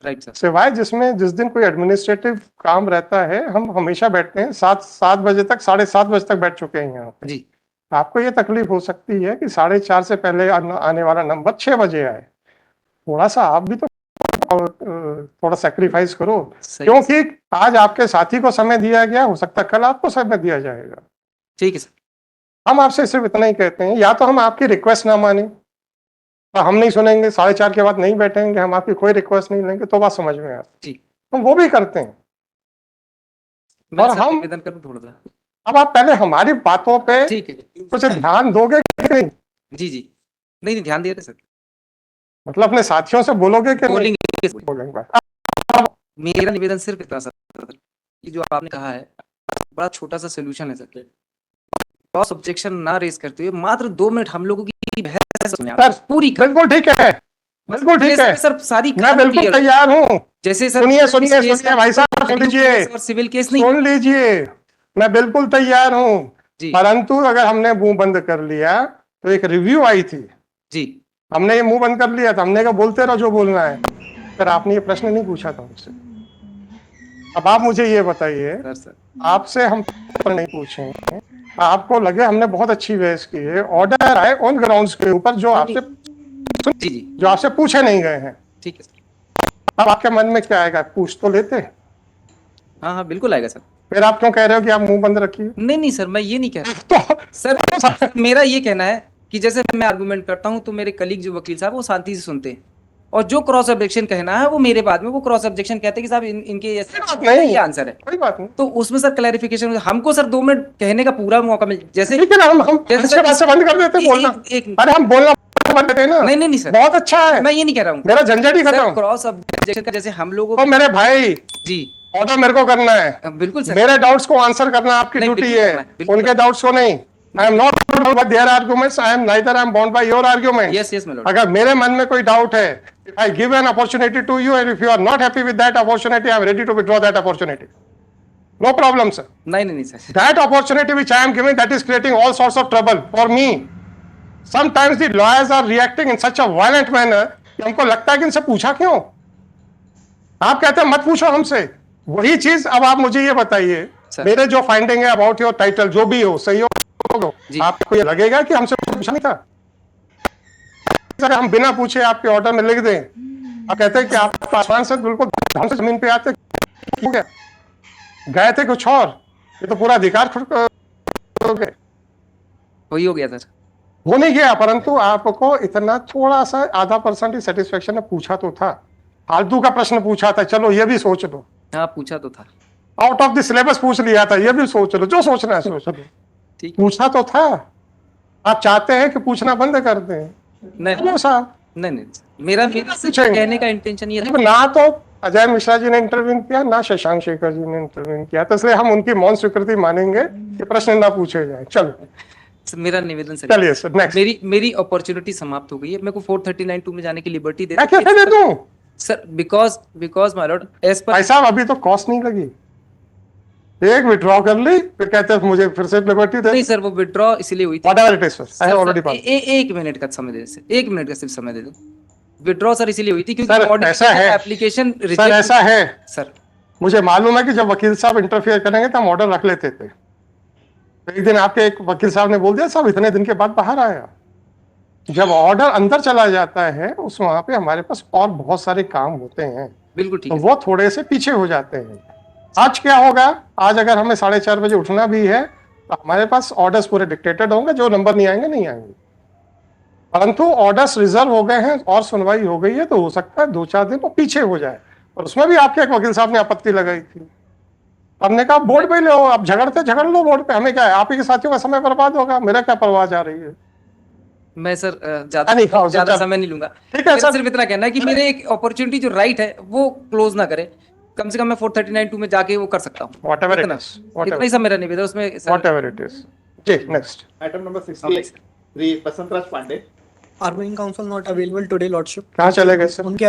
राइट सर, सिवाय जिस दिन कोई एडमिनिस्ट्रेटिव काम रहता है हम हमेशा बैठते हैं. 7 बजे तक, 7:30 बजे तक बैठ चुके हैं यहाँ पे. जी. आपको ये तकलीफ हो सकती है कि 4:30 से पहले आने वाला नंबर 6 बजे आए. थोड़ा सा आप भी तो थोड़ा सेक्रीफाइस करो, क्योंकि आज आपके साथी को समय दिया गया, हो सकता है कल आपको समय दिया जाएगा. ठीक है सर. हम आपसे सिर्फ इतना ही कहते हैं, या तो हम आपकी रिक्वेस्ट ना माने तो हम नहीं सुनेंगे, 4:30 के बाद नहीं बैठेंगे, हम आपकी कोई रिक्वेस्ट नहीं लेंगे, तो बात समझ में आती. जी, हम वो भी करते हैं. मैं और सर हम निवेदन करूं थोड़ा सा. अब आप पहले हमारी बातों पे ठीक है. कुछ ध्यान दोगे कि नहीं? जी. नहीं ध्यान दे रहे सर, मतलब अपने साथियों से बोलोगे कि नहीं बोलेंगे. बोलेंगे? मेरा निवेदन सिर्फ इतना सर, कि जो आपने कहा है बड़ा छोटा सा सोल्यूशन है सर. क्रॉस ऑब्जेक्शन ना रेज करते हुए मात्र 2 मिनट हम लोगों की बहस सुने आप. सर पूरी बिल्कुल ठीक है, बिल्कुल ठीक है सर, सारी मैं बिल्कुल तैयार हूँ. जैसे सर सुनिए भाई साहब, सुन लीजिए, और सिविल केस नहीं. सुन लीजिए, मैं बिल्कुल तैयार हूँ. जी. परंतु अगर हमने मुंह बंद कर लिया तो एक रिव्यू आई थी, जी, हमने ये मुंह बंद कर लिया था, हमने कहा बोलते रहो जो बोलना है. फिर आपने ये प्रश्न नहीं पूछा था मुझसे. अब आप मुझे ये बताइए, सर आपसे हम नहीं पूछें, आपको लगे हमने बहुत अच्छी बहस की है, ऑर्डर आए ऑन ग्राउंड्स के ऊपर जो आपसे पूछे नहीं गए हैं, ठीक है. अब आपके मन में क्या आएगा? पूछ तो लेते. हाँ बिल्कुल आएगा सर. फिर आप क्यों कह रहे हो कि आप मुंह बंद रखिए? नहीं सर, मैं ये नहीं कह रहा. तो सर मेरा ये कहना है कि जैसे मैं आर्गुमेंट करता हूँ तो मेरे कलीग जो वकील साहब वो शांति से सुनते हैं, और जो क्रॉस ऑब्जेक्शन कहना है वो मेरे बाद में वो क्रॉस ऑब्जेक्शन कहते हैं कि साहब इनके बात नहीं। ये आंसर है। कोई बात नहीं, तो उसमें सर क्लैरिफिकेशन हमको सर 2 मिनट कहने का पूरा मौका मिल, जैसे ठीक है ना, हम जैसे अच्छे सर बात से बंद कर देते हैं बोलना। एक अरे हम बोलना बंद देते हैं ना। नहीं नहीं नहीं सर, बहुत अच्छा है, मैं ये नहीं कह रहा हूँ मेरा झंझट ही खत्म। क्रॉस ऑब्जेक्शन का जैसे हम लोगों तो मेरे भाई जी ऑर्डर मेरे को करना है, बिल्कुल सर, मेरे डाउट्स को आंसर करना आपकी नहीं, ड्यूटी बिल्कुल है, करना है, बिल्कुल उनके डाउट्स को नहीं। I am not bye there arguments, I am neither I am bound by your arguments. Yes yes my Lord, अगर मेरे मन में कोई डाउट है, if I give an opportunity to you and if you are not happy with that opportunity, I am ready to withdraw that opportunity. No problem, sir. नहीं नहीं नहीं sir, That opportunity which I am giving, that is creating all sorts of trouble for me. Sometimes the lawyers are reacting in such a violent manner कि हमको लगता है कि इनसे पूछा क्यों? आप कहते हैं मत पूछो हमसे। वही चीज अब आप मुझे ये बताइए, Sir. मेरे जो फाइंडिंग है अबाउट योर टाइटल जो भी हो, सही हो, जी। आपको ये लगेगा कि हमसे पूछा नहीं था? सर हम बिना पूछे आपके ऑर्डर में लिख दें, आप कहते हैं कि आप आसमान से बिल्कुल ढंग से जमीन पे आते क्यों गए थे कुछ और, ये तो पूरा अधिकार हो गए। वही हो गया सर, वो नहीं गया, परंतु आपको इतना थोड़ा सा आधा % ही सेटिस्फेक्शन ने पूछा तो था, फालतू का प्रश्न पूछा था, चलो ये भी सोच लो, हाँ पूछा तो था, आउट ऑफ द सिलेबस पूछ लिया था, ये भी सोच लो, जो सोचना है सोच लो, ठीक, पूछा तो था। आप चाहते हैं कि पूछना बंद कर दें? नहीं चलो साहब, नहीं नहीं मेरा सिर्फ पूछेंगे। कहने का इंटेंशन ये था, ना तो अजय मिश्रा जी ने इंटरव्यू किया, ना शशांक शेखर जी ने इंटरव्यू किया, तो इसलिए हम उनकी मौन स्वीकृति मानेंगे कि प्रश्न ना पूछे जाए। चलो सर, मेरा निवेदन सर, चलिए सर, नेक्स्ट। मेरी अपॉर्चुनिटी समाप्त हो गई है, मेरे को 439(2) में जाने की लिबर्टी दे मैं कैसे दे दूं? Sir, because my lord as पर भाई साहब अभी तो कॉस्ट नहीं लगी, एक विड्रॉ कर ली, फिर कहते हैं मुझे फिर से लिबर्टी दे। नहीं सर, वो विड्रॉ इसलिए हुई थी, whatever it is, I have already pass. एक मिनट का समय दे दे, 1 मिनट का सिर्फ समय दे दो। विड्रॉ सर इसलिए हुई थी सर, क्योंकि ऐसा है। एप्लीकेशन सर ऐसा है, सर, मुझे मालूम है कि जब वकील साहब इंटरफियर करेंगे तो हम ऑर्डर रख लेते थे। एक दिन आपके एक वकील साहब ने बोल दिया साहब इतने दिन के बाद बाहर आया। जब ऑर्डर अंदर चला जाता है उस वहां पे हमारे पास और बहुत सारे काम होते हैं, बिल्कुल ठीक तो है, वो थोड़े से पीछे हो जाते हैं। आज क्या होगा, आज अगर हमें 4:30 बजे उठना भी है तो हमारे पास ऑर्डर्स पूरे डिक्टेटेड होंगे, जो नंबर नहीं आएंगे नहीं आएंगे, परंतु ऑर्डर्स रिजर्व हो गए हैं और सुनवाई हो गई है, तो हो सकता है 2-4 दिन वो पीछे हो जाए। और उसमें भी आपके एक वकील साहब ने आपत्ति लगाई थी, हमने कहा बोर्ड पे लो, आप झगड़ लो बोर्ड पे, हमें क्या है, आप ही के साथियों का समय बर्बाद होगा, मेरा क्या परवाह जा रही है। मैं सर नहीं, खाओ, ज्यादा चल। समय नहीं लूंगा, ठीक है मेरा सर, सिर्फ इतना कहना है कि मेरे एक अपॉर्चुनिटी जो राइट है वो क्लोज ना करे, कम से कम मैं 439(2) में जाके वो कर सकता हूँ, whatever it इतना is, इतना ही सब मेरा निवेदन उसमें सर। whatever it is। जी next. Item number 63, Basant Raj Pandey. Arguing counsel not available today, Lordship. कहाँ चले गए सर? उनके